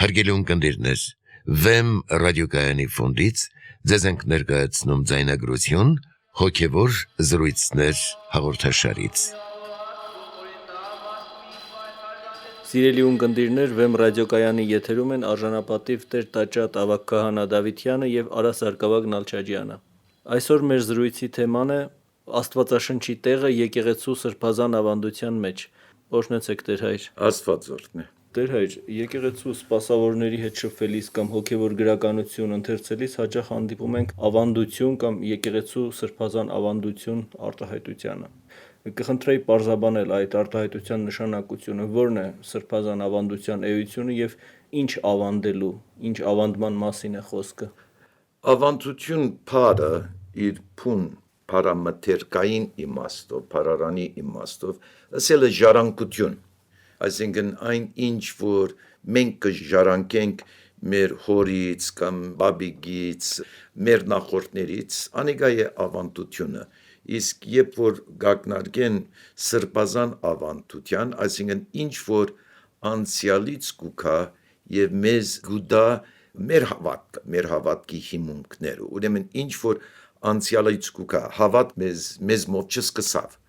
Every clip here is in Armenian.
Հարգելի ունկնդիրներ, Վեմ ռադիոկայանի ֆոնդից ձեզ ենք ներկայացնում ձայնագրություն հոգևոր զրույցներ հաղորդաշարից։ Սիրելի ունկնդիրներ, Վեմ ռադիոկայանի եթերում են արժանապատիվ Տեր Տաճատ Ավագ Քահանա Դավիթյանը եւ Արա Սարգսակ Նալչաջյանը։ Այսօր մեր զրույցի թեման է Աստվածաշնչի տեղը եկեղեցու սրբազան ավանդության մեջ։ Օրհնեցեք Տեր հայր։ Աստված օրհնի։ Տեր հայր, եկեղեցու սպասավորների հետ շփվելիս կամ հոգևոր գրականություն ընթերցելիս հաճախ հանդիպում ենք ավանդություն կամ եկեղեցու սրբազան ավանդություն արտահայտությանը։ Կխնդրեի պարզաբանել այդ արտահայտության նշանակությունը, որն է սրբազան ավանդության էությունը եւ ինչ ավանդելու, ինչ ավանդման մասին է խոսքը։ Ավանդություն բառը իր փուն պարամետրկային իմաստով, պարարանի իմաստով, ասել է ժառանգություն, այսինքն այն ինչ որ մենք կժառանգենք մեր հորից կամ բաբիկից, մեր նախորդներից, անիկա է ավանդությունը, իսկ երբ որ գակնարկեն սրբազան ավանդության, այսինքն ինչ որ անցյալից կուքա եւ մեզ գուտա մեր հավատքի հիմունքները, ուրեմն ինչ որ անցյալից կուքա, հավատ մեզ մոտ չսկսավ,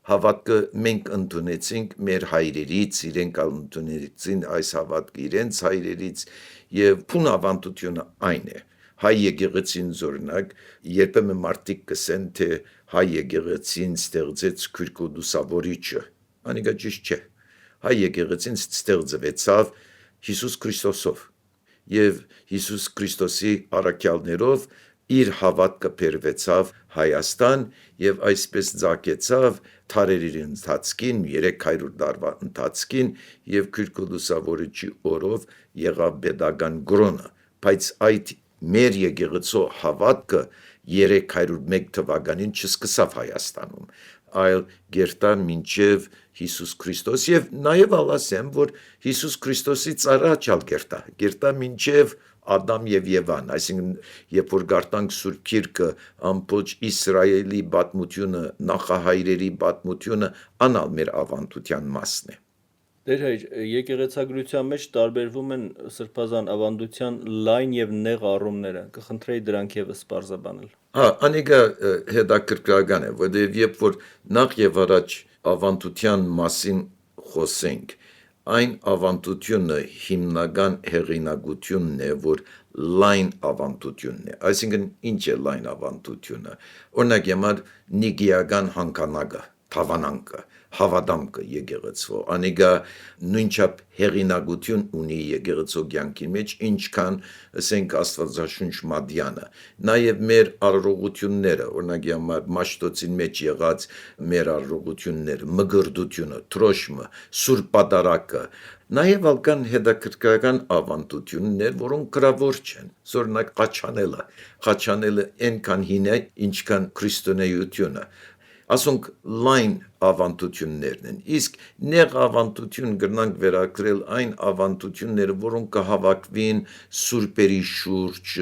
հավատքը մենք ընդունեցինք մեր հայրերից, իրենք ընդունեցին այս հավատքը իրենց հայրերից եւ փուն ավանդությունը այն է, հայ եկեղեցին զորնակ, երբեմն մարդիկ կսեն, թե հայ եկեղեցին ստեղծեց քրկոդուսավորիչը, անիկա ճիշտ չէ, հայ եկեղեցին ստեղծվեցավ Հիսուս Քրիստոսով եւ Հիսուս Քրիստոսի առաքյալներով իր հավատքը բերվեցավ Հայաստան եւ այսպես ծագեցավ թարերի ընթացքին 300 տարվա ընթացքին եւ քրկոդուսավորիչի օրով եղավ pedagogan գրոնը, բայց այդ մեր եկեղեցու հավատքը 301 թվականին չսկսավ Հայաստանում, այլ գերտան մինչև Հիսուս Քրիստոս եւ նաեւ ասեմ, որ Հիսուս Քրիստոսից առաջ գերտա մինչև Ադամ եւ Եվան, այսինքն երբ որ գարտանք Սուրբ Գիրքը ամբողջ Իսրայելի պատմությունը, նախահայրերի պատմությունը, անալ մեր ավանդության մասն է։ Տեր հայր, եկեղեցագրության մեջ տարբերվում են սրբազան ավանդության լայն եւ նեղ առումները։ Կխնդրեի դրանք եւս պարզաբանել։ Անիկա հետաքրքրական է, որովհետեւ երբ որ նախ եւ առաջ ավանդության մասին խոսենք, այն ավանդությունը հիմնական հեղինակությունն է, որ լայն ավանդությունն է, այսինքն ինչ է լայն ավանդությունը, օրինակ համար նիգիական հանքանակը, թավանանքը, հավատամքը եկեղեցու, անիկա նույնչափ հեղինակություն ունի եկեղեցու կյանքի մեջ, ինչքան ասենք Աստվածաշունչ Մատյանը, նաև մեր արարողությունները, օրինակ համար Մաշտոցին մեջ եղած մեր արարողությունները, մգրդությունը, թրոշմը, Սուրբ Պատարագը, նաև ալկան հետաքրքրական ավանդություններ, որոնք գրավոր չեն, օրինակ խաչանելը այնքան հին է, ինչքան քրիստոնեությունը, ասոնք լայն ավանդություններն են, իսկ նեղ ավանդություն գրնանք վերագրել այն ավանդությունները, որոնք կհավաքվին սուրբերի շուրջ,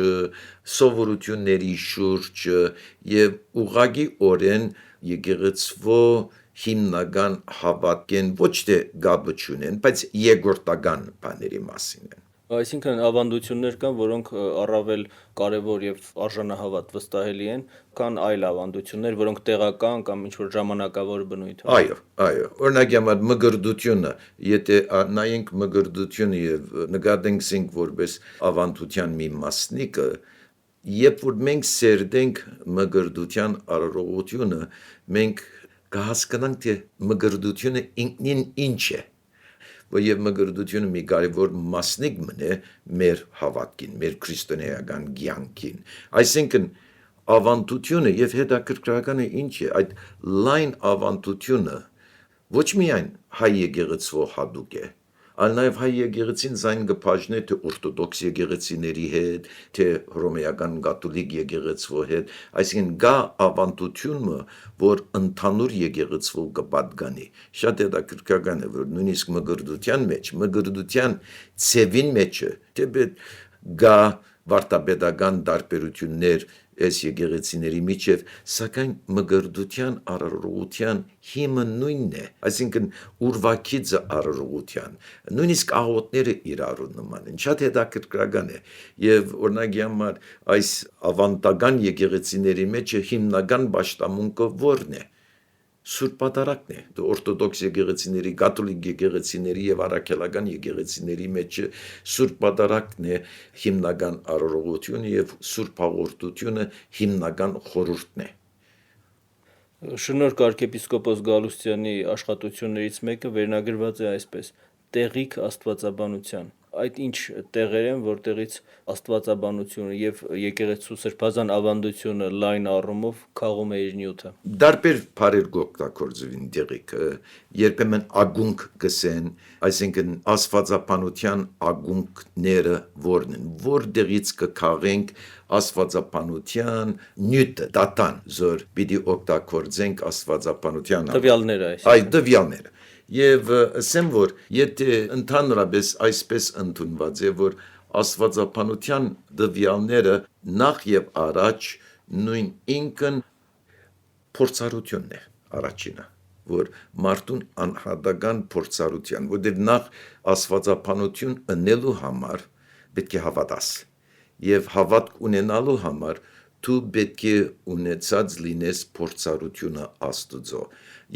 սովորությունների շուրջ եւ ուղղակի օրեն եկեղեցվո հիմնական հավատքեն ոչ թե գաբը չունեն, բայց երկրորդական բաների մասին են։ Այսինքն ավանդություններ կան, որոնք առավել կարևոր եւ արժանահավատ վստահելի են, քան այլ ավանդություններ, որոնք տեղական կամ ինչ-որ ժամանակավոր բնույթ ունեն։ Այո, օրինակ համար մգրդությունը, եթե նայենք մգրդությունը եւ նկատենք որպես ավանդության մի մասնիկը, երբ որ մենք սերդենք մգրդության արարողությունը, մենք կհասկանանք, թե մգրդությունը ինքնին ինչ է։ Եվ մգրդությունը մի կարևոր մասնիկ մնե մեր հավատքին, մեր քրիստոնեական կյանքին։ Այսինքն ավանդությունը եւ հետաքրքրականը ինչ է, այդ լայն ավանդությունը ոչ միայն հայ եկեղեցու հատուկ է, այլ նաև հայ եկեղեցին զայն կբաժնե թե օրթոդոքս եկեղեցիների հետ, թե հռոմեական կաթոլիկ եկեղեցու հետ, այսինքն գա ավանդությունը, որ ընդհանուր եկեղեցու կպատկանի։ Շատ հետաքրքրական է, որ նույնիսկ մգրդության մեջ, մգրդության ցևին մեջ թե գա վարտապետական տարբերություններ այս եկեղեցիների միջև, սակայն մգրդության արարողության հիմը նույնն է, այսինքն ուրվագիծը արարողության, նույնիսկ աղոթները իրարու նման են, շատ հետաքրքրական է, եւ օրինակի համար այս ավանդական եկեղեցիների մեջ հիմնական պաշտամունքը որն է, Սուրբ Պատարագն է, օրթոդոքս եկեղեցիների, կաթոլիկ եկեղեցիների եւ առաքելական եկեղեցիների մեջ Սուրբ Պատարագն է հիմնական արարողությունը եւ Սուրբ Հաղորդությունը հիմնական խորհուրդն է։ Շնորհք arczepiskopos Գալուստյանի աշխատություններից մեկը վերնագրված է այսպես. տեղիք աստվածաբանության։ Այդ ինչ տեղեր են, որտեղից աստվածաբանությունը եւ եկեղեցու սրբազան ավանդությունը լայն առումով քաղում է իր նյութը։ Դարբեր բարեր գօգտագործվին դեղիկը, երբեմն ագունք գսեն, այսինքն աստվածապանության ագունքները որն են, որտեղից կքաղենք աստվածապանության նյութը, դատան, զոր պիտի օգտագործենք աստվածապանության Տվյալները այս։ Այդ տվյալները։ Եվ ասեմ, որ եթե ընդհանրապես այսպես ընդունված է, որ աստվածապանության տվյալները նախ եւ առաջ նույն ինքն փորձառությունն է առաջինը, որ մարդուն անհատական փորձառության, որտեղ նախ աստվածապանություն ընելու համար պետք է հավատաս եւ հավատք ունենալու համար դու պետք է ունեցած լինես փորձառությունը Աստծո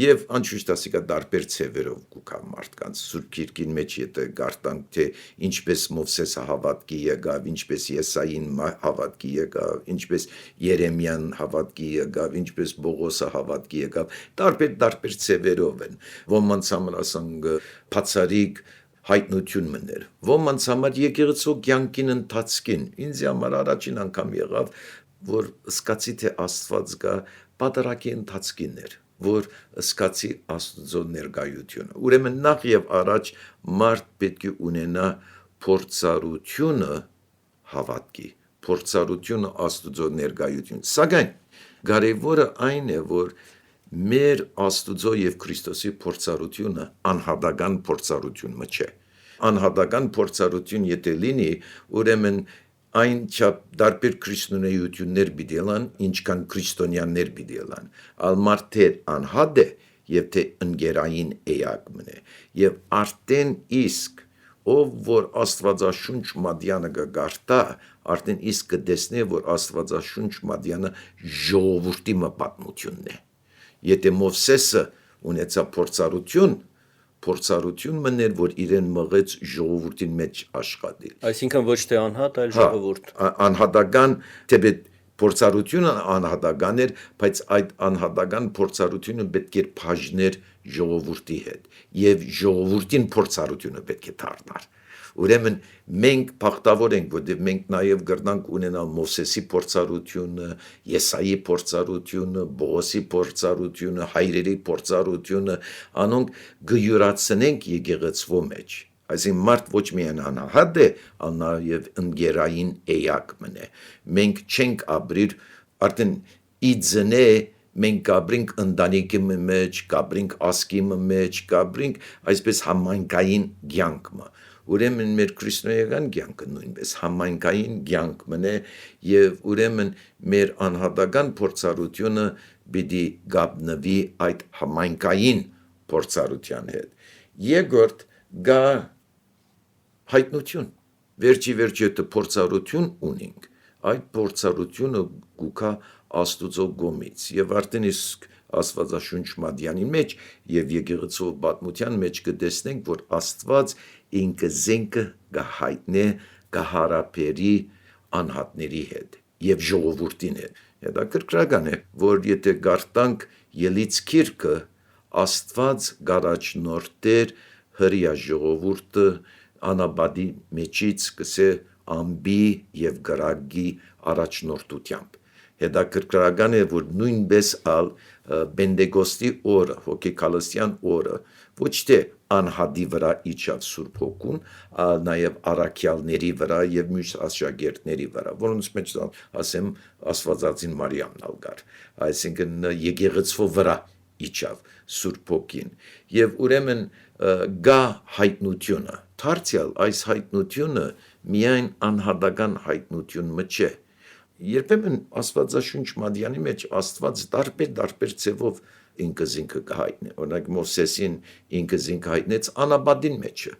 եւ անշուշտ ասիկա դարբեր ցևերով կուքա մարդկանց Սուրբ Գիրքին մեջ եթե գարտանք թե ինչպես Մովսեսը հավատքի եկավ, ինչպես Եսային հավատքի եկավ, ինչպես Երեմիան հավատքի եկավ, ինչպես Բողոսը հավատքի եկավ, դարբեր ցևերով են, ոմանց համար ասենք բացարիք հայտնություն մներ, ոմանց համար եկեղեցու կյանքին ընթացքին, ինձ համար առաջին անգամ եղավ, որ սկացի թե Աստված կա պատարակի ընթացքին էր, որ սկացի Աստծո ներկայությունը։ Ուրեմն նախ եւ առաջ մարդ պետք է ունենա փորձառությունը հավատքի, փորձառությունը Աստծո ներկայություն։ Սակայն կարևորը այն է, որ մեր Աստծո եւ Քրիստոսի փորձառությունը անհատական փորձառություն չէ։ Անհատական փորձառություն եթե լինի, ուրեմն այն չափ դարբեր քրիստոնեություններ պիտի լան, ինչքան քրիստոնյաներ պիտի լան։ Ալմարդ թե անհատ է եւ թե ընկերային էակ մնե։ Եվ արդեն իսկ ով որ Աստվածաշունչ մատյանը կգարտա, արդեն իսկ կտեսնե, որ Աստվածաշունչ մատյանը ժողովրդի պատմությունն է։ Եթե Մովսեսը ունեցա փորձառություն մներ, որ իրեն մղեց ժողովրդին մեջ աշխատել։ Այսինքն ոչ թե անհատ, այլ ժողովուրդ։ Անհատական թեպետ փորձառությունը անհատական էր, բայց այդ անհատական փորձառությունը պետք է բաժներ ժողովրդի հետ եւ ժողովրդին փորձառությունը պետք է դառնար։ Ուրեմն մենք բախտավոր ենք, որտեղ մենք նաև կրնանք ունենալ Մովսեսի փորձառությունը, Եսայի փորձառությունը, Բողոսի փորձառությունը, հայրերի փորձառությունը, անոնք գյուրացնենք եկեղեցվո մեջ։ Այսինքն մարդ ոչ միայն անհատ է, այլ նաև ընկերային էակ մնե։ Մենք չենք ապրիր արդեն իձնե մենք կաբրինք ընտանիքի մեջ, կաբրինք ասկի մեջ, կաբրինք այսպես համայնքային կյանքը։ Ուրեմն մեր քրիստոնեական կյանքը նույնպես համայնքային կյանք մնե եւ ուրեմն մեր անհատական փորձառությունը պիտի գտնվի այդ համայնքային փորձառության հետ։ Երկրորդ գա հայտնություն։ Վերջի եթե փորձառություն ունենք, այդ փորձառությունը գուքա Աստուծո գոմից եւ արդեն իսկ Աստվածաշունչ մատյանի մեջ եւ եկեղեցու պատմության մեջ կտեսնենք, որ Աստված ինքը զենքը կհայտնե կհարաբերի անհատների հետ եւ ժողովրդին հետ։ Հետաքրքրական է, որ եթե գարտանք Ելից գիրքը, Աստված գարաչնորտեր հրյա ժողովուրդը անաբադի մեջից կսե ամբի եւ գրագի առաջնորդությամբ։ Հետաքրքրական է, որ նույնպես ալ Պենտեկոստի օրը, հոգեկալստյան օրը, ոչ թե անհատի վրա իջավ Սուրբ Հոգուն, այլ նաև առաքյալների վրա եւ մյուս աշակերտների վրա, որոնց մեջ ասեմ Աստվածածին Մարիամն ալ գար, այսինքն եկեղեցու վրա իջավ Սուրբ Հոգին եւ ուրեմն գա հայտնությունը, դարձյալ այս հայտնությունը միայն անհատական հայտնություն չէ, Երբեմն Աստվածաշունչ մադյանի մեջ Աստված տարբեր ձևով ինքս ինքը կհայտնի։ Օրինակ Մովսեսին ինքս ինքը հայտնեց անաբադին մեջը,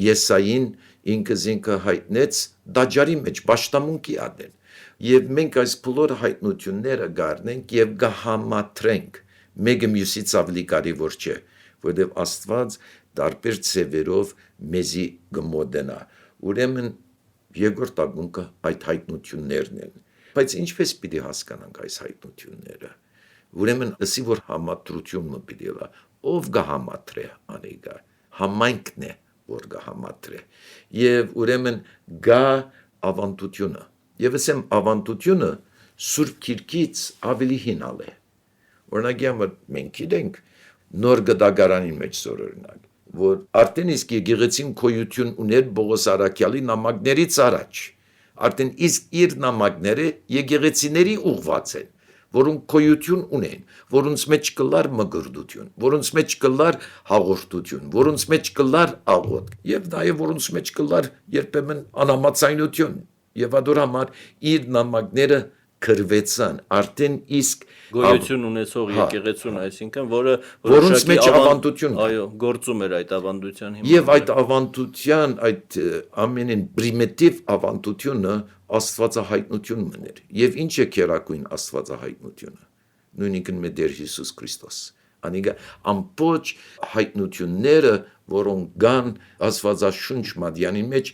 Եսային ինքս ինքը հայտնեց դաջարի մեջ, պաշտամունքի ադեն։ Եվ մենք այս բոլոր հայտնությունները գարնենք եւ կհամատրենք, մեկը մյուսից ավելի կարևոր չէ, որովհետեւ Աստված տարբեր ձևերով մեզի կմոդենա։ Ուրեմն երկրորդ ակունքը այդ հայտնություններն են։ Բայց ինչպես պիտի հասկանանք այս հայտնությունները։ Ուրեմն ըսի որ համատրությունը պիտի լա, ով կհամատրե անիգա, համայնքն է, որ կհամատրե։ Եվ ուրեմն գա ավանդությունը։ Եվ ասեմ ավանդությունը Սուրբ Գիրքից ավելի հինալ է։ Օրինակ մենք գիտենք նոր գդագարանի մեջ օրինակ, որ արդեն իսկ եկեղեցին քոյություն ուներ Պողոս Արաքյալի նամակներից առաջ։ Արդեն իսկ իր նամակները եկեղեցիների ուղված են, որոնք քոյություն ունեն, որոնց մեջ կլար մգրդություն, որոնց մեջ կլար հաղորդություն, որոնց մեջ կլար աղոտ, եւ նաեւ որոնց մեջ կլար երբեմն անհամաձայնություն, եւ ադոր համար իր նամակները քրվեցան, արդեն իսկ գոյություն ունեցող եկեղեցուն, այսինքն որը որոնց մեջ ավանդություն, այո, գործում էր այդ ավանդության հիման։ Եվ այդ ավանդության, այդ ամենին պրիմիտիվ ավանդությունը Աստվածահայտնություն մներ։ Եվ ինչ է քերակույն Աստվածահայտնությունը։ Նույնիսկ մեր Տեր Հիսուս Քրիստոս։ Անիգա ամբողջ հայտնությունները, որոնք կան Աստվածաշունչ մադյանի մեջ,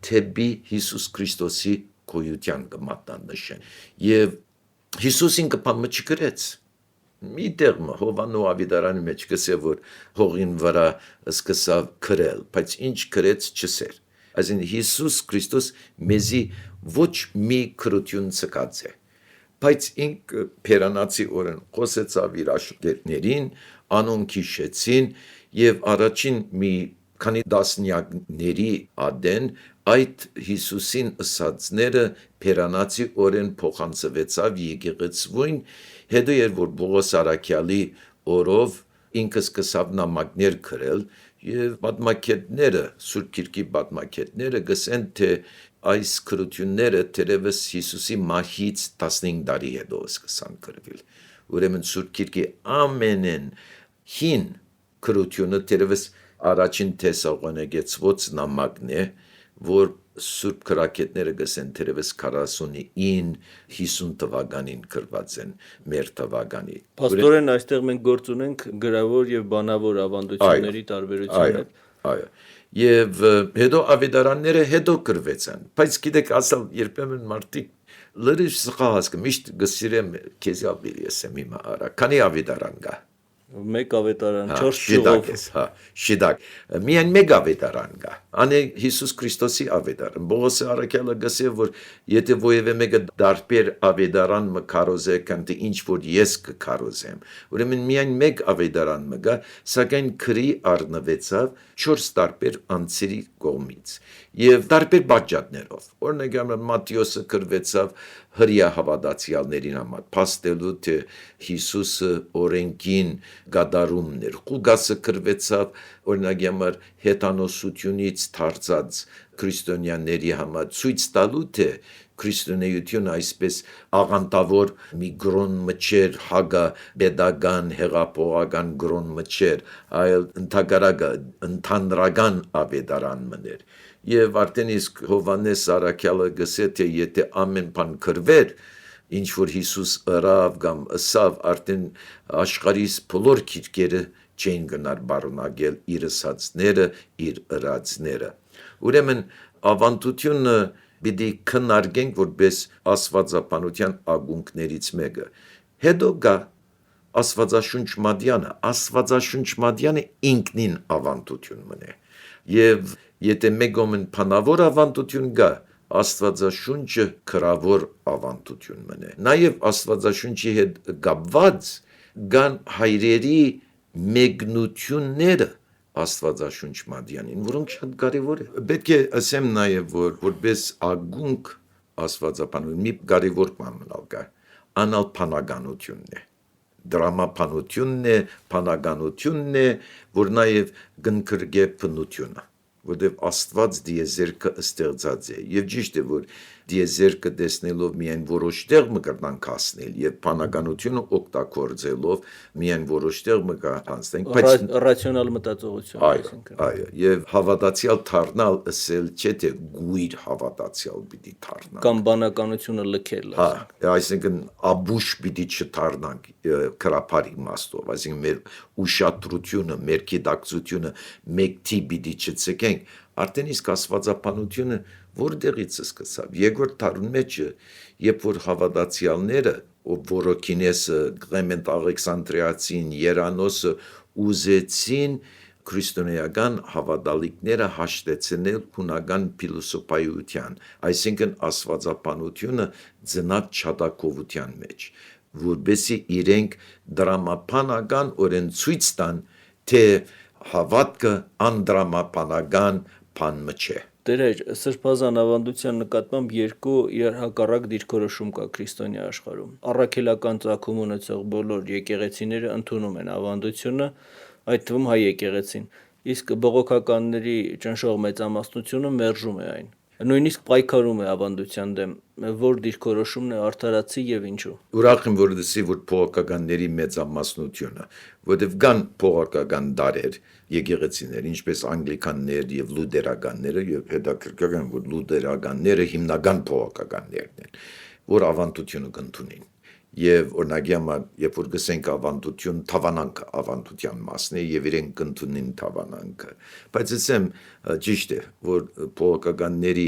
թեպի Հիսուս Քրիստոսի գոյության կմատնանշեն։ Եվ Հիսուսին կփամը չգրեց։ Մի տեղը Հովանու ավիդարանի մեջ կսե որ հողին վրա սկսավ քրել, բայց ինչ քրեց չսեր։ Այսին Հիսուս Քրիստոս մեզի ոչ մի քրություն ցկած է, բայց ինք Փերանացի օրեն խոսեցավ իր աշակերտներին, անոն քիշեցին եւ առաջին մի քանի դասնյակների ադեն այդ Հիսուսին ըսածները Փերանացի օրեն փոխանցվեցավ եկեղեցվույն, հետո երբ որ Պողոս Արաքյալի օրով ինքը սկսավ նամակներ գրել եւ պատմակետները, Սուրբ Գիրքի պատմակետները գսեն թե այս քրությունները թերևս Հիսուսի մահից 15 տարի հետո սկսան գրվել։ Ուրեմն Սուրբ Գիրքի ամենեն հին քրությունը թերևս առաջին Թեսաղոնիկեցված նամակն է, որ Սուրբ քրակետները գսեն թերևս 49-50 թվականին գրված են մեր թվականի։ Պաստորեն այստեղ մենք գործ ունենք գրավոր եւ բանավոր ավանդությունների տարբերությունը։ Այո։ Եվ հետո ավետարանները հետո գրվեցան, բայց գիտեք ասալ երբեմն մարդիկ լրիվ սխալ միշտ գսիրեմ քեզ ավելի ասեմ հիմա արա, քանի ավետարան կա։ Մեկ ավետարան 4 ճյուղով, շիդակ։ Միայն մեկ ավետարան կա։ Անի Հիսուս Քրիստոսի ավետարան։ Պողոս Արաքյալը գսե որ եթե ովևէ մեկը դարբեր ավետարան մը կարոզե կանտի ինչ որ ես կկարոզեմ։ Ուրեմն միայն մեկ ավետարան մը կա, սակայն քրի առնվեցավ 4 տարբեր անձերի կողմից եւ տարբեր բաժատներով։ Օրինակ Մատթեոսը գրվեցավ հրյա հավատացյալներին համար, փաստելու թե Հիսուսը օրենքին գադարումներ, Ղուգասը գրվեցավ օրինակ համար հետանոսությունից դարձած քրիստոնյաների համար, ցույց տալու թե քրիստոնեությունը այսպես աղանդավոր մի գրոն մչեր, հագա pedagogan հեղափոխական գրոն մչեր, այլ ընդհանրական ավետարան մներ։ Եվ արդեն իսկ Հովանես Արաքյալը գսե թե եթե ամեն բան գրվեր, ինչ որ Հիսուս ըրավ կամ ըսավ, արդեն աշխարհիս բոլոր քիրքերը չեն գնար բարունակել իր ըսածները, իր ըրածները։ Ուրեմն ավանդությունը պիտի քննարկենք որպես աստվածապանության ագունքներից մեկը։ Հետո գա Աստվածաշունչ մադյանը ինքնին ավանդություն մնե։ Եվ եթե մեկոմն փանավոր ավանդություն գա, Աստվածաշունչը քրավոր ավանդություն մնե։ Նաև Աստվածաշունչի հետ կապված կան հայրերի մեկնությունները Աստվածաշունչ մադյանին, որոնք շատ կարևոր է։ Պետք է ասեմ նաև որ որպես ագունք Աստվածապանություն մի կարևոր բան մնալ կա, անալ փանականությունն է։ Դրամապանությունն է, փանականությունն է, որ նաև գնքրգե փնությունը, որտեղ Աստված դիեզերքը ստեղծած է։ Եվ ճիշտ է որ դիեզերքը տեսնելով միայն որոշ տեղ մը կրնանք հասնել եւ բանականությունը օգտագործելով միայն որոշ տեղ մը կհանցնենք, բայց ռացիոնալ մտածողություն, այո, եւ հավատացյալ դառնալ ասել չէ թե գույր հավատացյալ պիտի դառնալ կամ բանականությունը լքել, այսինքն աբուշ պիտի չդառնանք քրափար իմաստով, այսինքն մեր ուշադրությունը, մեր գիտակցությունը մեկտի պիտի չցկենք, արդեն իսկ աստվածաբանությունը որտեղից սկսավ երկրորդ դարուն մեջ երբ որ հավատացյալները որոքինեսը Կլեմենտ Ալեքսանդրիացին Երանոսը ուզեցին քրիստոնեական հավատալիքները հաշտեցնել հունական փիլիսոփայության, այսինքն աստվածաբանությունը ծնած չադակովության մեջ, որբեսի իրենք դրամապանական օրեն ցույց տան, թե հավատքը անդրամապանական բան չէ։ Տերեր, սրբազան ավանդության նկատմամբ երկու իրար հակառակ դիրքորոշում կա քրիստոնյա աշխարհում։ Առաքելական ծագում ունեցող բոլոր եկեղեցիները ընդունում են ավանդությունը, այդ թվում հայ եկեղեցին, իսկ բողոքականների ճնշող մեծամասնությունը մերժում է այն։ Նույնիսկ պայքարում է ավանդության դեմ, որ դիրքորոշումն է արդարացի եւ ինչու։ Ուրախ եմ որ դասի որ փողոքականների մեծամասնությունը, որտեվ կան փողոքական դարեր եկեղեցիներ, ինչպես անգլիկաններ եւ լուտերականները, եւ հետաքրքիր է որ լուտերականները հիմնական փողոքականներն են, որ ավանդությունը կընդունին։ Եվ օրինակի համար, երբ որ գսենք ավանդություն, թավանանք ավանդության մասն է եւ իրենք կընդունին թավանանքը։ Բայց ասեմ ճիշտ է, որ փողոքականների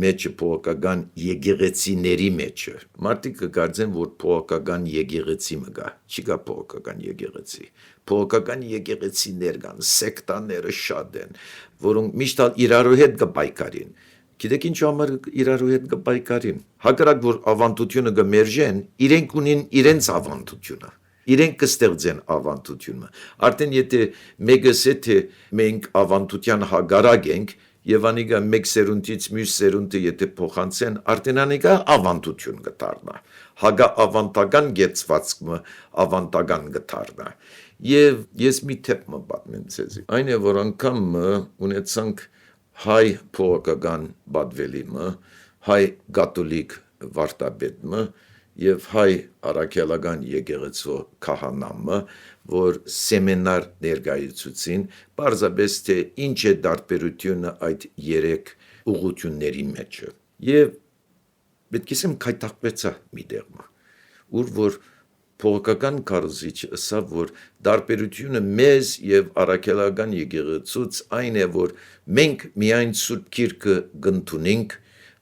մեջը փողոքական եկեղեցիների մեջը մարդիկ կգարձեն, որ փողոքական եկեղեցի մը գա, չի գա փողոքական եկեղեցի։ Փողոքական եկեղեցիներ կան, սեկտաները շատ են, որոնք միշտ իրարու հետ կպայքարին։ Գիտեք ինչ համար իրարու հետ կպայքարին։ Հակառակ որ ավանդությունը կմերժեն, իրենք ունին իրենց ավանդությունը։ Իրենք կստեղծեն ավանդությունը։ Արդեն եթե մեկը ասե թե մենք ավանդության հակառակ ենք, եւ անիկա մեկ սերունդից մյուս սերունդը եթե փոխանցեն, արդեն անիկա ավանդություն կդառնա։ Հագա ավանդական գեցվածքը ավանդական կդառնա։ Եվ ես մի թեփ մը պատմեմ ցեզի։ Այն է որ անգամ ունեցանք հայ փողոքական բադվելիմը, հայ կաթոլիկ վարդապետը եւ հայ առաքելական եկեղեցու քահանամը, որ սեմինար ներկայացուցին, բարձրապես թե ինչ է դարբերությունը այդ երեք ուղությունների մեջ։ Եվ պետք է ասեմ քայթակվեցա մի տեղը, ուր որ փողոքական քարոզիչը ասա, որ դարբերությունը մեզ եւ առաքելական եկեղեցուց այն է, որ մենք միայն Սուրբ Գիրքը կընդունենք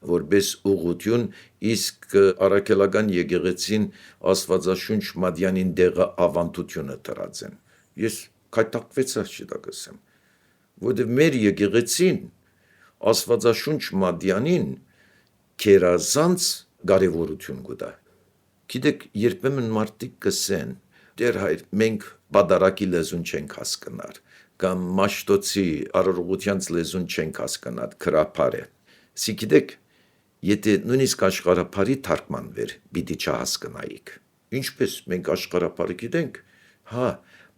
որպես ուղղություն, իսկ առաքելական եկեղեցին Աստվածաշունչ Մադյանին դեղը ավանդությունը դրած են։ Ես քայթակվեցա չդակասեմ, որովհետեւ մեր եկեղեցին Աստվածաշունչ Մադյանին քերազանց կարևորություն կտա։ Գիտեք, երբեմն մարդիկ կսեն, դեր հայր, մենք բադարակի լեզուն չենք հասկնար, կամ մաշտոցի արարողության լեզուն չենք հասկնար, քրափար է։ Սի գիտեք, եթե նույնիսկ աշխարհապարի թարգմանվեր, պիտի չհասկնայիք։ Ինչպես մենք աշխարհապարը գիտենք, հա,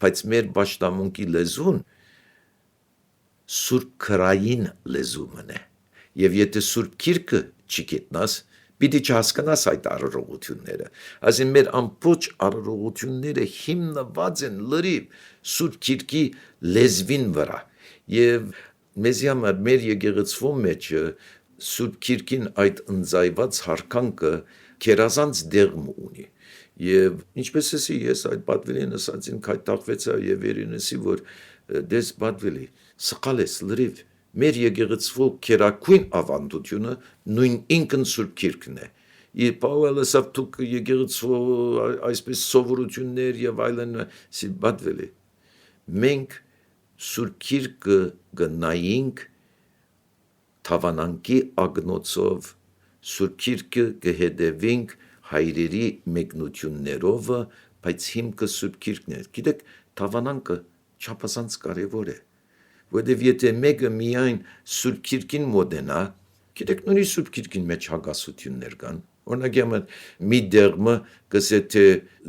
բայց մեր պաշտամունքի լեզուն սուրբ քրային լեզումն է։ Եվ եթե Սուրբ Գիրքը չգիտնաս, պիտի չհասկանաս այդ արարողությունները։ Այսինքն մեր ամբողջ արարողությունները հիմնված են լրիվ Սուրբ Գիրքի լեզվին վրա։ Եվ մեզի համար մեր եկեղեցու մեջ Սուրբ Գիրքին այդ ընձայված հարկանքը քերազանց դեղմ ունի։ Եվ ինչպես էսի ես այդ պատվելին ասացին քայթակվեցա եւ երինեսի որ դες պատվելի սխալ ես լրիվ մեր եկեղեցու քերակույն ավանդությունը նույն ինքն Սուրբ Գիրքն է։ Եվ Պաուելը սավտուկ եկեղեցու այսպես սովորություններ եւ այլն սիբատվելի։ Մենք Սուրբ Գիրքը գնայինք թավանանքի ագնոցով, Սուրբ Գիրքը կհետևենք հայրերի մեկնություններով, բայց հիմքը Սուրբ Գիրքն է։ Գիտեք, թավանանքը չափազանց կարևոր է։ Որտեւ եթե մեկը միայն Սուրբ Գիրքին մոտենա, գիտեք նույնիսկ Սուրբ Գիրքին մեջ հագասություններ կան։ Օրինակի համար մի դերմը գսե թե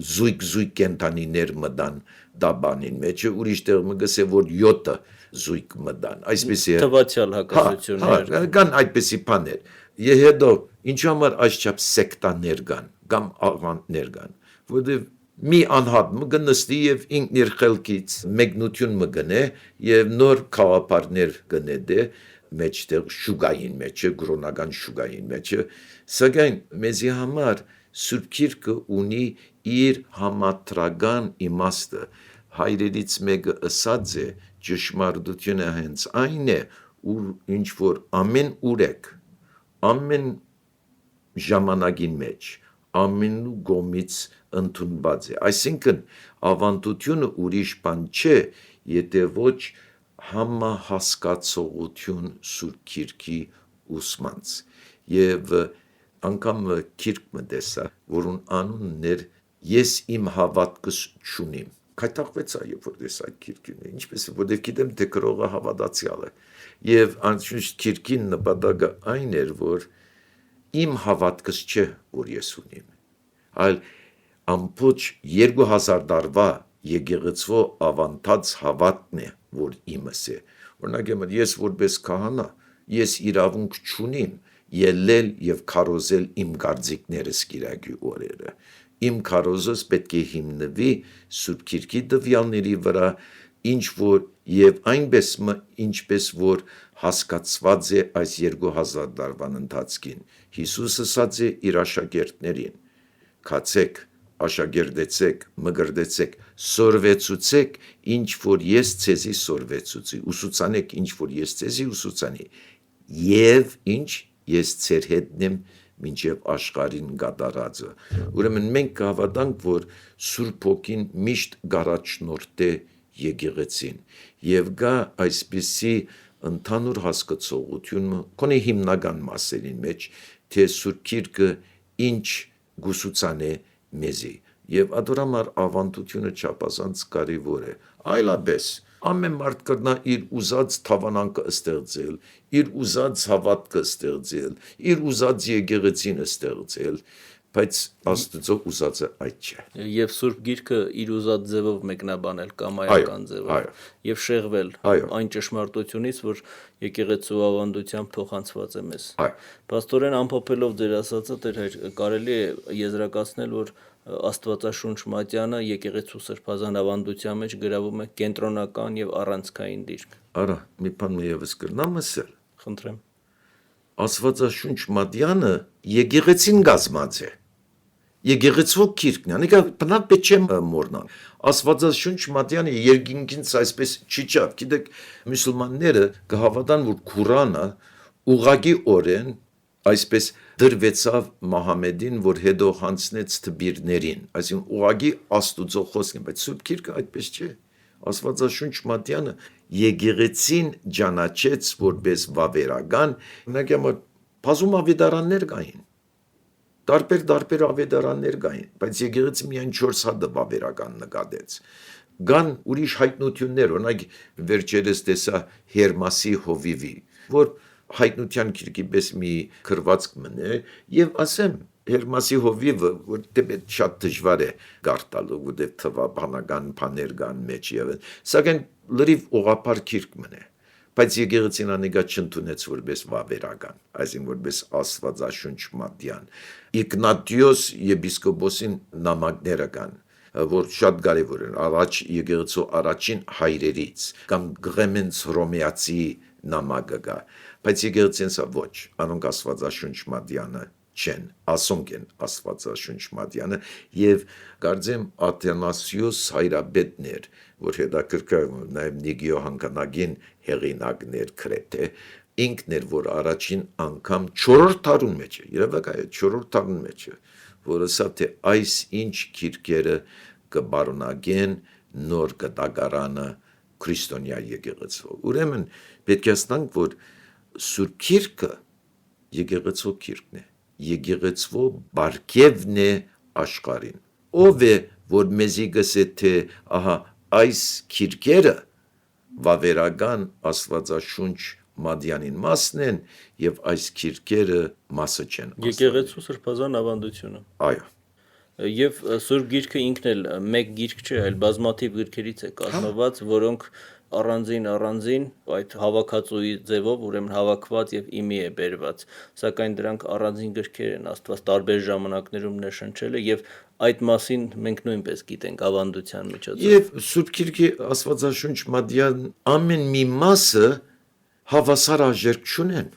զույգ կենտանիներ մտան դաբանին մեջ, ուրիշ դերմը գսե որ 7 զույգ մտան։ Այսպեսի թվացial հակասություններ կան այդպեսի բաներ։ Եվ հետո ինչ համար այսչափ սեկտաներ կան կամ աղանդներ կան, որովհետև մի անհատ մը գնստի եւ ինքն իր խելքից մեկնություն մը գնե եւ նոր խաղապարներ գնե դե մեջտեղ շուգային մեջը գրոնական շուգային մեջը սակայն մեզի համար Սուրբ Գիրքը ունի իր համատրական իմաստը հայրերից մեկը ըսած է ճշմարտությունը հենց այն է ու ինչ որ ամենուրեք ամեն ժամանակին մեջ ամենու գոմից ընդունված է այսինքն ավանդությունը ուրիշ բան չէ եթե ոչ համահասկացողություն Սուրբ Գիրքի ուսմանց եւ անգամ Գիրք մը տեսա որուն անունն էր ես իմ հավատքս չունիմ կայտակվեցա երբ որ տեսա Գիրքին ինչպես որովհետեւ գիտեմ թե գրողը հավատացյալ է եւ անշուշտ Գիրքին նպատակը այն էր որ իմ հավատքս չէ որ ես ունիմ այլ ամբողջ 2000 տարվա եկեղեցու ավանդած հավատն է որ իմս է օրինակ ես որպես քահանա ես իրավունք չունիմ ելնել եւ քարոզել իմ գարձիկներս Կիրակի օրերը իմ քարոզս պետք է հիմնվի Սուրբ Գիրքի տվյալների վրա ինչ որ եւ այնպես ինչպես որ հասկացված է այս 2000 տարվան ընթացքին Հիսուսը ասաց է իր աշակերտներին քացեք աշակերտեցեք մգրտեցեք սորվեցուցեք ինչ որ ես ցեզի սորվեցուցի ուսուցանեք ինչ որ ես ցեզի ուսուցանի եւ ինչ ես ցեր հետնեմ մինչև աշխարհին գադարածը ուրեմն մենք կհավատանք որ Սուրբ Հոգին միշտ գարաչնորդ է եկեղեցին եւ գա այսպիսի ընդհանուր հասկացողությունը կոնե հիմնական մասերին մեջ թե Սուրբ Գիրքը ինչ գուսուցան է մեզի եւ ադորամար ավանդությունը չափազանց կարեւոր է այլապես ամեն մարդ կրնա իր ուզած թավանանքը ստեղծել իր ուզած հավատքը ստեղծել իր ուզած եկեղեցին ստեղծել բայց Աստծո ուզածը այդ չէ Եվ Սուրբ Գիրքը իր ուզած ձևով մեկնաբանել կամ այական ձևով եւ շեղվել այն ճշմարտությունից որ եկեղեցու ավանդությամբ փոխանցված է մեզ Պաստորեն ամփոփելով ձեր ասածը Տեր հայր կարելի է եզրակացնել որ Աստվածաշունչ մատյանը եկեղեցու սրբազան ավանդության մեջ գրավում է կենտրոնական եւ առանցքային դիրք Արա մի բան եւս կրնամ ասել Խնդրեմ Աստվածաշունչ մատյանը եկեղեցին գազմած է Եկեղեցու Գիրքն է անիկա բնավ պետք չէ մոռնալ Աստվածաշունչ մատյանը երկինքից այսպես չի ճավ գիտեք մուսուլմանները կհավատան որ Ղուրանը ուղագի օրեն այսպես դրվեցավ Մահամեդին, որ հետո հանցնեց թբիրներին, այսինքն ուղագի Աստուծո խոսքն է, բայց Սուրբ Գիրքը այդպես չէ։ Աստվածաշունչ Մատյանը եկեղեցին ճանաչեց որպես վավերական, օրինակ բազում ավետարաններ կային։ Տարբեր ավետարաններ կային, բայց եկեղեցի միայն 4 հատ վավերական նկատեց։ Կան ուրիշ հայտնություններ, օրինակ վերջերս տեսա Հերմասի հովիվի, որ հայտնության քիրքի պես մի քրվածք մնե եւ ասեմ Հերմասի հովիվը որ դեպետ շատ դժվար է գարտալու որտեղ թվաբանական բաներ կան մեջ եւ սակայն լրիվ ուղղափառ քիրք մնե բայց եկեղեցին անիկա չընդունեց որպես վավերական այսինքն որպես Աստվածաշունչ մատյան Իգնատիոս եպիսկոպոսին նամակները կան որ շատ կարևոր են առաջ եկեղեցու առաջին հայրերից կամ Գղեմենց Հռոմեացի նամակը կա բայց եկեղեցին սա ոչ անոնք Աստվածաշունչ մատյանը չեն ասոնք են Աստվածաշունչ մատյանը եւ կարծեմ Աթենասիոս հայրաբեդներ որ հետաքրքիր նաեւ Նիգիո հանգանագին հեղինակներ քրեթե ինքն էր որ առաջին անգամ 4-րդ դարուն մեջ է երևակայ 4-րդ դարուն մեջ է որ ասա թե այս ինչ քիրքերը կբարունագեն նոր կտակարանը քրիստոնյա եկեղեցու ուրեմն պետք է ասենք որ Սուրբ Գիրքը եկեղեցու քիրքն է եկեղեցու բարգևն է աշխարհին ով է որ մեզի գսե թե ահա այս քիրքերը վավերական Աստվածաշունչ մատյանին մասն են եւ այս քիրքերը մասը չեն եկեղեցու սրբազան ավանդությունը այո Եվ Սուրբ Գիրքը ինքն էլ մեկ գիրք չէ, այլ բազմաթիվ գրքերից է կազմված, որոնք առանձին այդ հավաքածուի ձևով ուրեմն հավաքված եւ իմի է բերված, սակայն դրանք առանձին գրքեր են, Աստված տարբեր ժամանակներում ներշնչել է եւ այդ մասին մենք նույնպես գիտենք ավանդության միջոցով։ Եվ Սուրբ Գիրքի Աստվածաշունչ մատյան ամեն մի մասը հավասար արժեք չունեն,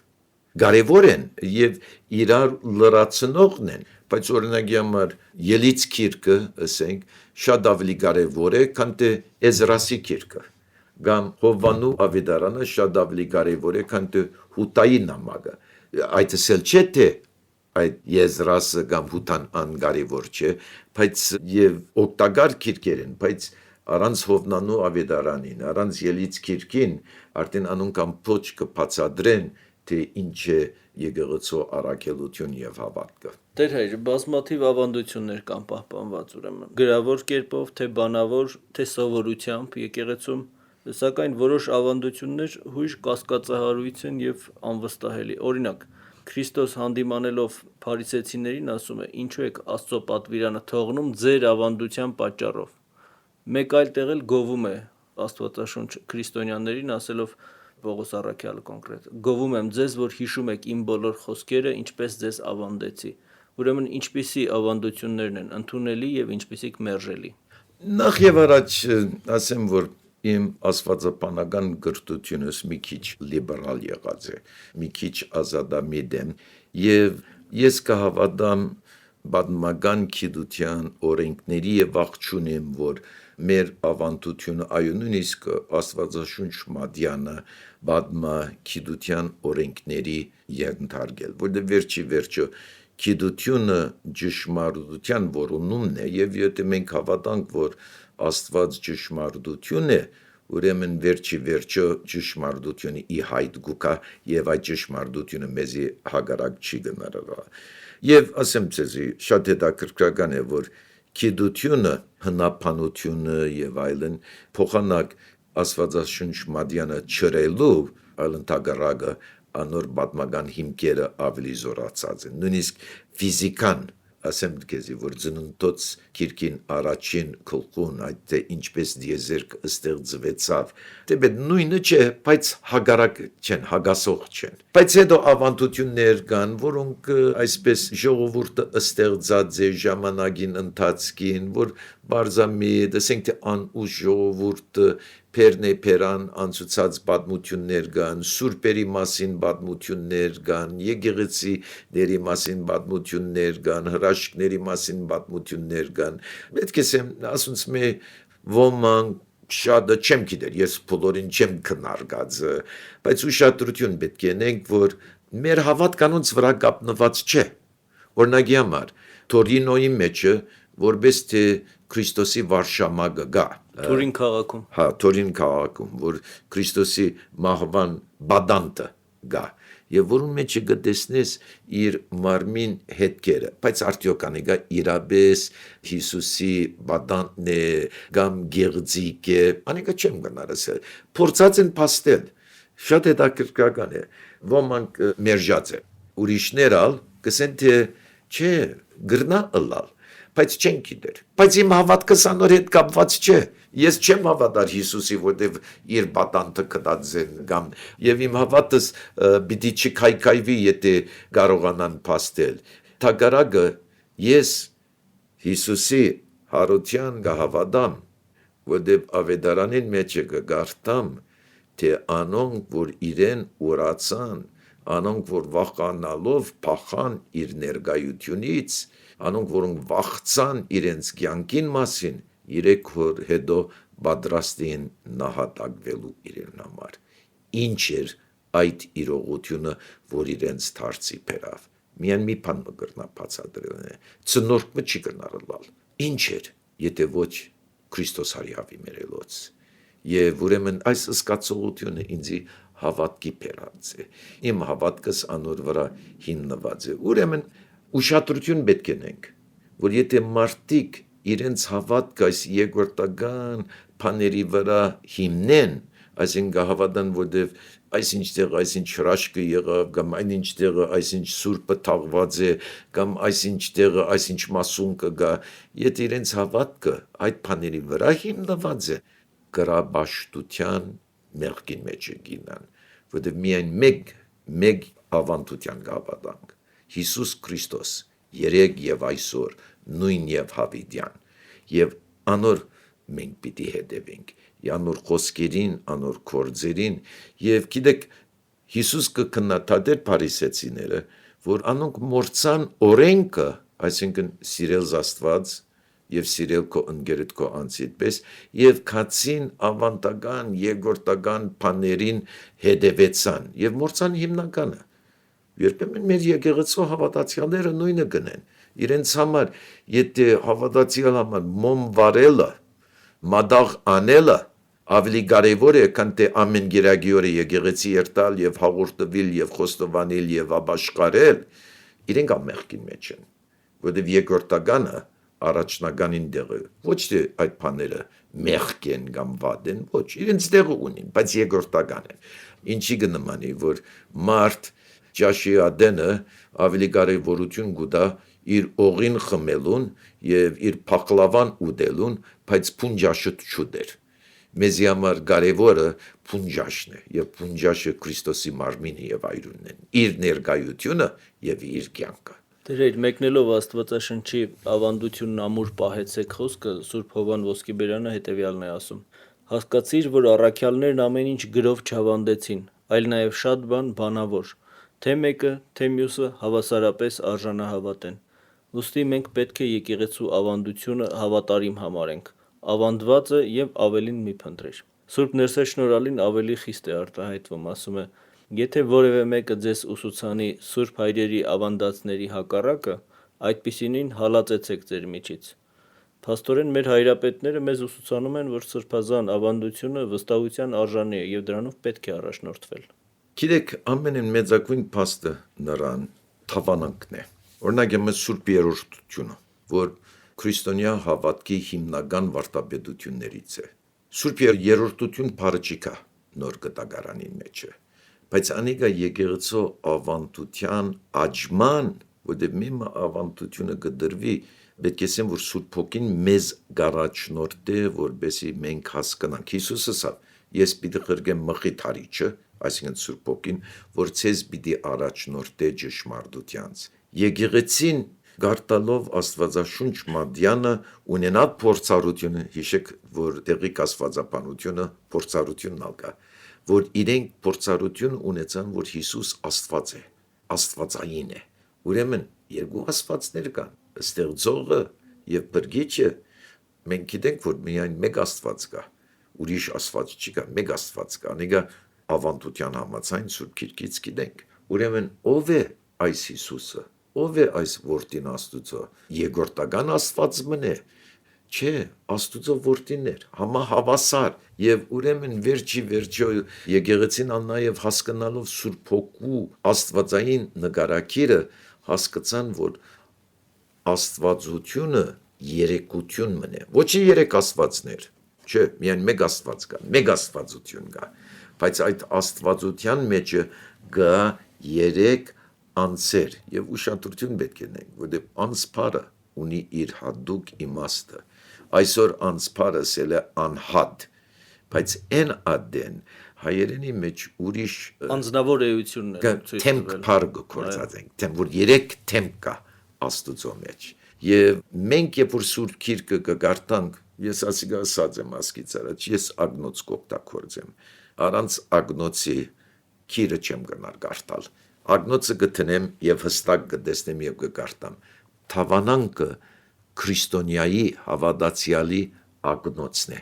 կարևոր են եւ իրար լրացնողն են, բայց օրինակի համար Ելից գիրքը, ասենք, շատ ավելի կարևոր է, քան թե Էզրասի գիրքը, կամ Հովվանու ավետարանը շատ ավելի կարևոր է, քան թե Հութայի նամակը։ Այդ ասել չէ թե այդ Եզրասը կամ Հութան անկարևոր չէ, բայց եւ օգտակար գիրքեր են, բայց առանց Հովնանու ավետարանին, առանց Ելից գիրքին, արդեն անոնք ամբողջ կբացատրեն, թե ինչ է եկեղեցու առաքելություն եւ հավատքը։ Տեր հայր, բազմաթիվ ավանդություններ կան պահպանված ուրեմն գրավոր կերպով, թե բանավոր, թե սովորությամբ եկեղեցում, սակայն որոշ ավանդություններ հույժ կասկածահարույց են եւ անվստահելի։ Օրինակ, Քրիստոս հանդիմանելով փարիսեցիներին ասում է. «Ինչու եք Աստծո պատվիրանը թողնում ձեր ավանդության պատճառով»։ Մեկ այլ տեղ էլ գովում է Աստվածաշունչ քրիստոնյաներին ասելով Պողոս առաքյալը կոնկրետ. «Գովում եմ ձեզ, որ հիշում եք իմ բոլոր խոսքերը, ինչպես ձեզ ավանդեցի»։ Ուրեմն ինչպիսի ավանդություններն են ընդունելի եւ ինչպիսիք մերժելի։ Նախ եւ առաջ ասեմ, որ իմ աստվածապանական գրթությունս մի քիչ լիբերալ եղած է, մի քիչ ազատամիտ եմ, եւ ես կհավատամ պատմական գիտության օրենքների եւ ողջունեմ, որ մեր ավանդությունը այո նույնիսկ Աստվածաշունչ մատյանը պատմա գիտության օրենքների ենթարկել, որտեղ վերջը գիտությունը ճշմարտության որոնումն է, եւ եթե մենք հավատանք, որ Աստված ճշմարտություն է, ուրեմն վերջը ճշմարտությունը ի հայտ գուկա եւ այդ ճշմարտությունը մեզի հագարակ չի գնարվա։ Եվ ասեմ ցեզի շատ հետաքրքրական է, որ գիտությունը, հնապանությունը եւ այլն փոխանակ Աստվածաշունչ մատյանը չրելու այլն տագարագը անոր պատմական հիմքերը ավելի զորացած են, նույնիսկ ֆիզիկան, ասեմ քեզի, որ ծննդոց գիրքին առաջին գլխուն այդ թե ինչպես դիեզերք ստեղծվեցավ, դեպի նույնը չէ, բայց հագարակ չեն, հագասող չեն։ Բայց հետո ավանդություններ կան, որոնք այսպես ժողովուրդը ստեղծած է ժամանակին ընթացքին, որ բարձամիտ, ասենք թե անուշ ժողովուրդը Պերնեպերան անցուցած պատմություններ կան, սուրբերի մասին պատմություններ կան, եկեղեցիների մասին պատմություններ կան, հրաշքների մասին պատմություններ կան։ Պետք է ասոնց մե ոմանք շատը չեմ գիտեր, ես բոլորին չեմ քննարկած, բայց ուշադրություն պետք է ունենք, որ մեր հավատքանոնց վրա կապնված չէ։ Օրինակի համար, Թորինոյի մեջը որպես թե Քրիստոսի վարշամակը գա։ Թուրին քաղաքում։ Հա, Թորին քաղաքում, որ Քրիստոսի մահվան բադանտը գա։ Եվ որում մեջ կտեսնես իր մարմին հետքերը, բայց արդյոք անիկա իրապես Հիսուսի բադանտն է կամ գեղձիկ է, անիկա չեմ գնարսել։ Փորձած են փաստել, շատ հետաքրքրական է, ոմանք մերժած է, ուրիշներ ալ կսեն թե չէ, գրնա ըլալ, բայց չեն գիտեր, բայց իմ հավատքս անոր հետ կապված չէ, ես չեմ հավատար Հիսուսի, որտեվ իր բադանտը կդած են կամ, եւ իմ հավատս պիտի չքայքայվի, եթե կարողանան փաստել, թագարակը ես Հիսուսի հարության կհավատամ, որտեվ ավետարանին մեջ կգարտամ, թե անոնք, որ իրեն ուրացան, անոնք, որ վախանալով փախան իր ներկայությունից, անոնք, որոնք վախցան իրենց կյանքին մասին, 3 օր հետո պատրաստ են նահատակվելու իրեն համար։ Ինչ էր այդ իրողությունը, որ իրենց դարձի բերավ։ Միայն մի բան կգրնա բացատրելն է, ծնորդ չի կնարլալ։ Ինչ էր, եթե ոչ Քրիստոս հարյավի մերելոց։ Եվ ուրեմն այս սկացողությունը ինձի հավատքի բերած է։ Իմ հավատքս անոր վրա հիմնված է։ Ուրեմն ուշադրություն պետք է ունենք, որ եթե մարդիկ իրենց հավատքը այս երկրորդական բաների վրա հիմնեն, այսինքն հավատան, որտեվ այսինչ տեղ այսինչ հրաշքը եղավ, կամ այնինչ տեղը այսինչ սուրբը թաղված է, կամ այսինչ տեղը այսինչ մասուն կգա, եթե իրենց հավատքը այդ բաների վրա հիմնված է, կրաբաշտության մեղքին մեջ գինան, որտեղ միայն մեկ ավանդության գավադանք, Հիսուս Քրիստոս, երեք եւ այսօր, նույն եւ հավիտյան, եւ անոր մենք պիտի հետևենք, անոր խոսքերին, անոր կորձերին, եւ գիտեք, Հիսուս կքննադատեր փարիսեցիները, որ անոնք մորցան օրենքը, այսինքն սիրել Աստված եւ սիրել քո ընկերդ քո անձիդ պես եւ քացին ավանդական երկրորդական բաներին հետևեցան եւ մորցան հիմնականը երբեմն մեր եկեղեցու հավատացյալները նույնը գնեն իրենց համար եթե հավատացյալ համար մոմ վարելը մադաղ անելը ավելի կարևոր է քան թե ամեն գերագի օրը եկեղեցի երթալ եւ հաղորդվել եւ խոստովանել եւ ապաշխարել իրենք ամեղքին մեջ են որովհետեւ երկրորդականը առաջնականին դեղը ոչ թե այդ բաները մեղք են կամ վատ են ոչ իրենց դեղը ունին բայց երկրորդական են ինչի կնմանի որ մարդ ճաշի ադենը ավելի կարևորություն կուտա իր օղին խմելուն եւ իր փախլավան ուտելուն բայց փունջաշը չուտեր մեզի համար կարևորը փունջաշն է եւ փունջաշը Քրիստոսի մարմինը եւ այրունն են իր ներկայությունը եւ իր կյանքը Դեր մեկնելով Աստվածաշնչի ավանդությունն ամուր պահեցեք խոսքը Սուրբ Հովան Ոսկիբերյանը հետևյալն է ասում Հասկացիր, որ առաքյալներն ամեն ինչ գրով չավանդեցին, այլ նաև շատ բան բանավոր, թե մեկը, թե մյուսը հավասարապես արժանահավատեն։ Ուստի մենք պետք է եկեղեցու ավանդությունը հավատարիմ համարենք, ավանդվածը եւ ավելին մի փնտրեր։ Սուրբ Ներսեշնորհալին ավելի խիստ է արտահայտվում, ասում է. Եթե որևէ մեկը ձեզ ուսուցանի Սուրբ հայրերի ավանդածների հակառակը, այդպիսինին հալածեցեք ձեր միջից։ Փաստորեն մեր հայրապետները մեզ ուսուցանում են, որ սրբազան ավանդությունը վստահության արժանի է եւ դրանով պետք է առաջնորդվել։ Գիտեք, ամենին մեծագույն փաստը նրան թավանանքն է։ Օրինակ եմս Սուրբ Երրորդությունը, որ քրիստոնյա հավատքի հիմնական վարդապետություններից է։ Սուրբ Երրորդություն բառը չկա նոր գտագարանին մեջ է, բայց անիկա եկեղեցու ավանդության աճման, որտեղ միմը ավանդությունը կդրվի, պետք է ասեմ, որ Սուրբ Հոգին մեզ գարաչնորդ է, որբեսի մենք հասկանանք։ Հիսուսը ասավ, ես պիտի խրգեմ մխիթարիչը, այսինքն Սուրբ Հոգին, որ ցեզ պիտի առաջնորդե ճշմարտությանց։ Եկեղեցին գարտալով Աստվածաշունչ մատյանը ունենա փորձառությունը, հիշեք, որ տեղի աստվածաբանությունը փորձառությունն ալկա, որ իրենք փորձառություն ունեցան, որ Հիսուս Աստված է, Աստվածային է։ Ուրեմն երկու Աստվածներ կան, ստեղծողը եւ բրգիչը, մենք գիտենք, որ միայն մեկ Աստված կա, ուրիշ Աստված չկա, մեկ Աստված կա, անիկա ավանդության համաձայն Սուրբ Գիրքից գիտենք։ Ուրեմն ով է այս Հիսուսը, ով է այս որդին Աստուծո, երկրորդական Աստված մնե, չէ, Աստուծո որդին էր, համահավասար եւ ուրեմն վերջո եկեղեցին նաեւ հասկանալով Սուրբ Հոգու Աստվածային նկարակիրը հասկացան, որ Աստվածությունը երեկություն մնե, ոչ երեք Աստվածներ, չէ, միայն մեկ Աստված կա, մեկ Աստվածություն կա, բայց այդ Աստվածության մեջը կա երեք անձեր եւ ուշադրություն պետք է ունենք, որտեղ անսփարը ունի իր հատուկ իմաստը։ Այսօր անսփարը սել է անհատ, բայց այն ադեն հայերենի մեջ ուրիշ Անձնավոր էություններ ցույց տվել։ Թեմք կորցածենք, թեմ որ երեք թեմք կա Աստուծո մեջ։ Եվ մենք երբ որ Սուրբ Գիրքը կգարտանք, ես ասիկա ասած եմ ասկից առաջ, ես ագնոց կօգտագործեմ։ Առանց ագնոցի Գիրը չեմ գնալ գարտալ։ Ագնոցը գտնեմ եւ հստակ կտեսնեմ եւ կգարտամ։ Թավանանքը քրիստոնյայի հավատացյալի ագնոցն է։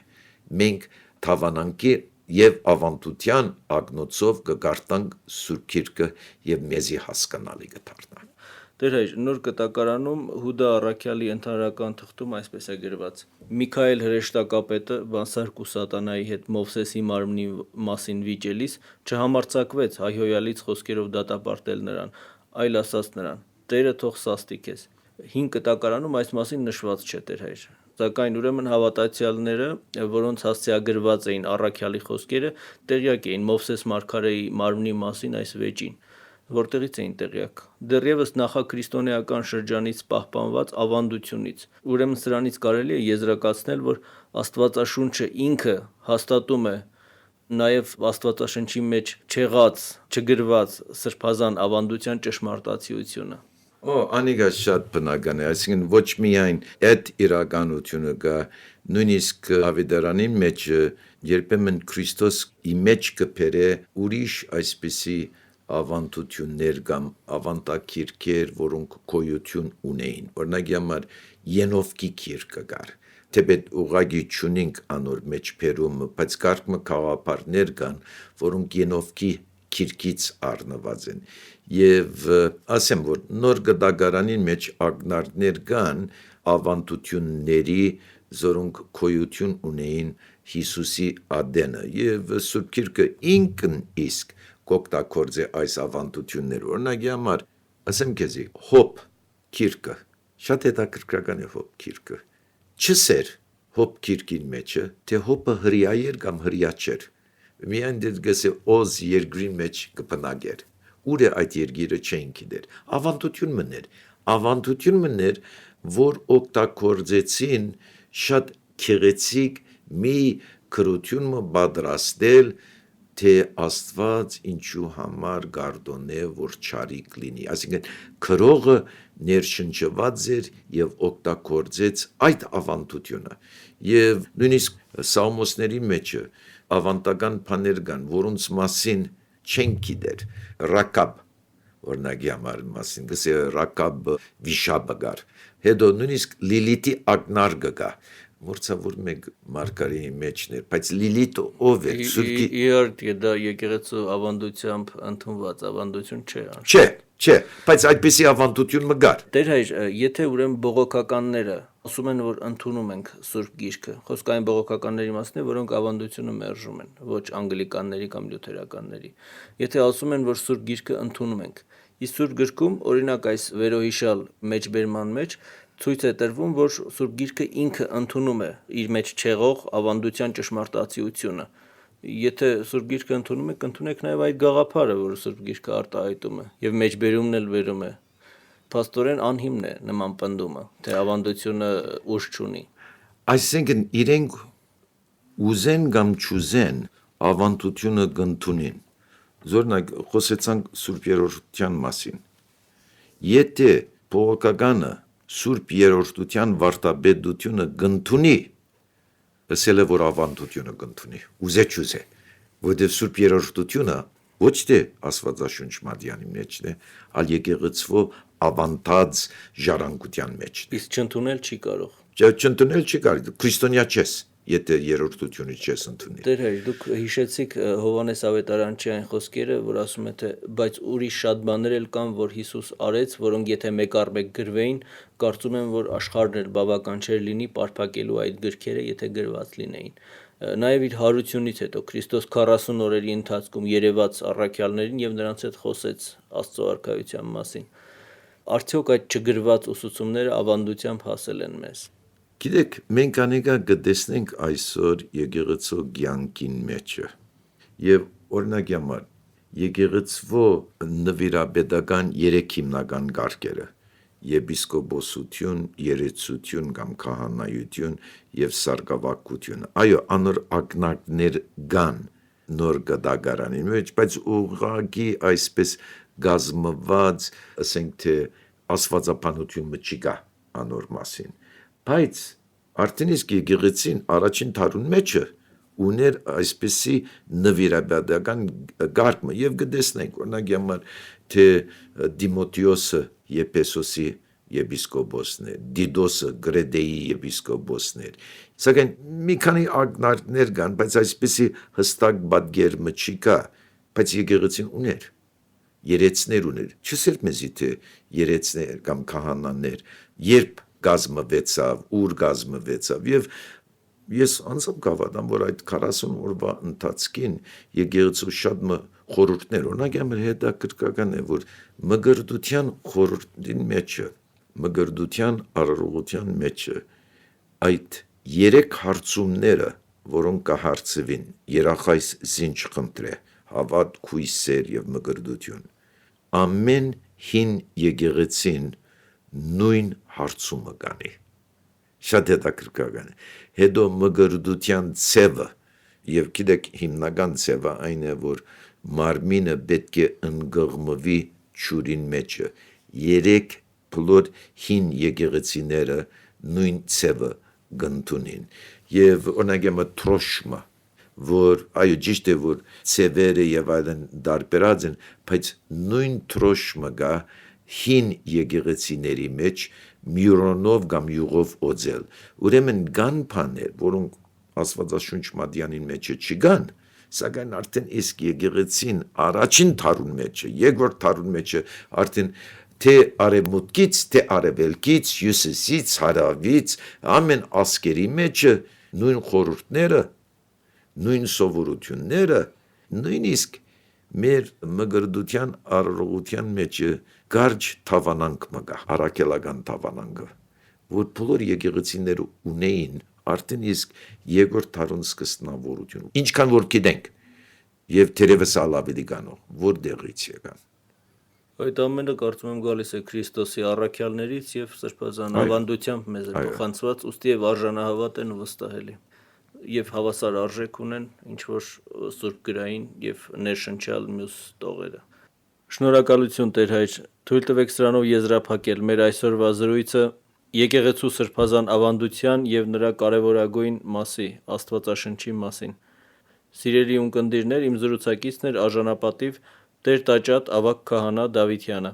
Մենք թավանանքի եւ ավանդության ագնոցով կգարտանք Սուրբ Գիրքը եւ մեզի հասկանալի կդառնա։ Դեր հայր, նոր կտակարանում Հուդա առաքյալի ընդհանրական թղթում այսպես է գրված. Միքայել հրեշտակապետը Բանսարք ու Սատանայի հետ Մովսեսի մարմնի մասին վիճելիս չհամարձակվեց հայհոյալից խոսքերով դատապարտել նրան, այլ ասաց նրան. Տերը թող սաստի քեզ։ 5 կտակարանում այս մասին նշված չէ, Տեր հայր։ Սակայն ուրեմն հավատացյալները, որոնց հասցեագրված էին առաքյալի խոսքերը, տեղյակ էին Մովսես մարգարեի մարմնի մասին այս վեճին, որտեղից էին տեղյակ։ Դեռևս նախաքրիստոնեական շրջանից պահպանված ավանդությունից։ Ուրեմն սրանից կարելի է եզրակացնել, որ Աստվածաշունչը ինքը հաստատում է նաև Աստվածաշնչի մեջ չեղած, չգրված սրբազան ավանդության ճշմարտացիությունը։ Անիգա շատ բնական է, այսինքն ոչ միայն այդ իրականությունը կա, նույնիսկ ավետարանի մեջ երբեմն Քրիստոս մեջ կբերե ուրիշ այսպիսի ավանդություններ կամ ավանդակիրքեր, որոնք գոյություն ունեին։ Օրինակ համար Ենովկի գիրքը կար։ Թեպետ ուղղակի չունենք անոր մեջ բերումը, բայց կարգ գաղափարներ կան, որոնք Ենովկի քիրքից առնված են եւ ասեմ որ նոր գդագարանի մեջ ագնարդներ կան ավանդությունների որոնք գոյություն ունեին Հիսուսի ադենը եւ Սուրբ Գիրքը ինքն իսկ կօգտագործե այս ավանդությունները օրինակ համար ասեմ քեզի հոբ քիրքը շատ հետաքրքրական է հոբ քիրքը չսեր հոբ քիրքին մեջը թե հոբը հրյա էր կամ հրյա չէր միայն դեպի օզ երկրի մեջ կպնագեր ուր է այդ երկիրը չեն գիտեր ավանդություն մներ որ օգտագործեցին շատ քեղեցիկ մի քրություն պատրաստել թե Աստված ինչու համար գարդոնե որ չարիք լինի այսինքն քրողը ներշնչված էր եւ օգտագործեց այդ ավանդությունը եւ նույնիսկ սաղմոսների մեջ ավանդական բաներ կան որոնց մասին չեն գիտեր Ռակաբ օրինակ համար մասին գսե Ռակաբ վիշապը գար հետո նույնիսկ Լիլիթի ակնարկը կա մորցավոր մեկ մարգարեի մեջներ բայց Լիլիթը ով է իհարկե դա եկեղեցու ավանդությամբ ընդունված ավանդություն չէ բայց այդպիսի ավանդություն մը գար Տեր հայր եթե ուրեմն բողոքականները ասում են որ ընդունում ենք Սուրբ Գիրքը խոսքային բողոքականների մասն է որոնք ավանդությունը մերժում են ոչ անգլիկանների կամ լյութերականների եթե ասում են որ Սուրբ Գիրքը ընդունում ենք իսկ Սուրբ Գրքում օրինակ այս վերոհիշալ մեջբերման մեջ ցույց է տրվում որ Սուրբ Գիրքը ինքը ընդունում է իր մեջ չեղող ավանդության ճշմարտացիությունը Եթե Սուրբ Գիրքը ընդունում եք, ընդունեք նաև այդ գաղափարը, որ Սուրբ Գիրքը արտահայտում է եւ մեջբերումն էլ վերում է։ Փաստորեն անհիմն է նման պնդումը, թե ավանդությունը ուժ չունի։ Այսինքն իրենք ուզեն կամ չուզեն ավանդությունը կընդունին։ Զորնակ խոսեցանք Սուրբ Երրորդության մասին։ Եթե բողոքականը Սուրբ Երրորդության վարդապետությունը կընդունի ասել է որ ավանդությունը կընդունի ուզե չուզե որովհետև Սուրբ Երրորդությունը ոչ թե Աստվածաշունչ Մադյանի մեջն է այլ եկեղեցու ավանդած ժառանգության մեջն է իսկ չընդունել չի կարող չընդունել չի կարող քրիստոնյա չես եթե երրորդությունը չես ընդունի Տեր հայր դուք հիշեցիք Հովհաննես Ավետարանչի այն խոսքերը որ ասում է թե բայց ուրիշ շատ բաներ էլ կան որ Հիսուս արեց որոնք եթե մեկ առ մեկ գրվեին կարծում եմ որ աշխարհն էլ բավական չէր լինի պարփակելու այդ գրքերը եթե գրված լինեին Նաև իր հարությունից հետո Քրիստոս 40 օրերի ընթացքում երևաց առաքյալներին եւ նրանց հետ խոսեց Աստծո արքայության մասին Արդյոք այդ չգրված ուսուցումները ավանդությամբ հասել են մեզ Գիտեք, մենք անիկա կտեսնենք այսօր եկեղեցու կյանքին մեջը եւ օրինակ համար եկեղեցու նվիրապետական 3 հիմնական կարգերը եպիսկոպոսություն, երեցություն կամ քահանայություն եւ սարգսակություն այո անոր ակնարկներ կան նոր գդագարանի մեջ բայց ուղղակի այսպես գազմված ասենք թե աստվածապանությունը չկա անոր մասին բայց արդեն իսկ եկեղեցին առաջին դարուն մեջը ուներ այսպեսի նվիրաբադական գարկը եւ գտեսնենք օրինակ համար թե Դիմոթեոսը Եփեսոսի եպիսկոպոսն է Դիդոսը Գրեդեի եպիսկոպոսն էր սակայն մի քանի ակնարկներ կան բայց այսպեսի հստակ բادرը չկա բայց եկեղեցին ուներ երեցներ ուներ չսեր մեզի թե երեցներ կամ քահանաներ երբ գազմվեցավ ուր գազմվեցավ եւ ես անձամբ կավատամ որ այդ 40 օրվա ընթացքին եկեղեցու շատ խորհուրդներ օրինակ ամեր հետաքրքրական է որ մգրդության խորհրդին մեջը մգրդության արարողության մեջը այդ 3 հարցումները որոնք կհարցվին երախայս զինչ խնդրե հավատ քույսեր եւ մգրդություն ամեն հին եկեղեցին նույն հարցումը կանի շատ հետաքրքրական է հետո մգրդության ցևը Եվ գիտեք հիմնական ձևը այն է, որ մարմինը պետք է ընկղմվի ճուրին մեջը։ Երեք բոլոր հին եկեղեցիները նույն ձևը գտնունին։ Եվ օրինակեմը թրոշմը, որ այո ճիշտ է որ ձևերը եւ այլն դարբերած են, բայց նույն թրոշմը գա հին եկեղեցիների մեջ մյուրոնով կամ յուղով օձել։ Ուրեմն կան բաներ, որոնք Աստվածաշունչ մատյանին մեջը չգան, սակայն արդեն իսկ եկեղեցին առաջին թարուն մեջը, երկրորդ թարուն մեջը արդեն թե արևմուտքից, թե արևելքից, հյուսիսից, հարավից, ամեն ասկերի մեջը նույն խորհուրդները, նույն սովորությունները, նույնիսկ մեր մգրդության արարողության մեջը կարճ թավանանք մգա, առաքելական թավանանքը, որ բոլոր եկեղեցիները ունեին արդեն իսկ երկրորդ թարուն սկզբնավորություն։ Ինչքան որ գիտենք, եւ թերևս ավելի կանող, որտեղից եկան։ Այդ ամենը կարծում եմ գալիս է Քրիստոսի առաքյալներից եւ սրբազան ավանդությամբ մեզ է փոխանցված, ուստի եւ արժանահավատ են ու վստահելի եւ հավասար արժեք ունեն ինչ որ սուրբ գրային եւ ներշնչալ մյուս տողերը։ Շնորհակալություն Տեր հայր, թույլ տվեք սրանով եզրափակել մեր այսօրվա զրույցը եկեղեցու սրբազան ավանդության եւ նրա կարևորագույն մասի, Աստվածաշնչի մասին։ Սիրելի ունկնդիրներ, իմ զրուցակիցն էր արժանապատիվ Տեր տաճատ ավագ քահանա Դավիթյանը։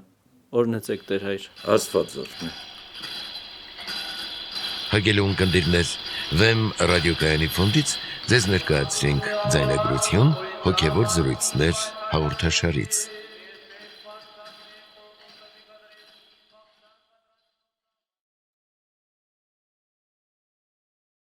Օրհնեցեք Տեր հայր։ Աստված օրհնի։ Հարգելի ունկնդիրներ, Վեմ ռադիոկայանի ֆոնդից ձեզ ներկայացրինք ձայնագրություն հոգևոր զրույցներ հաղորդաշարից։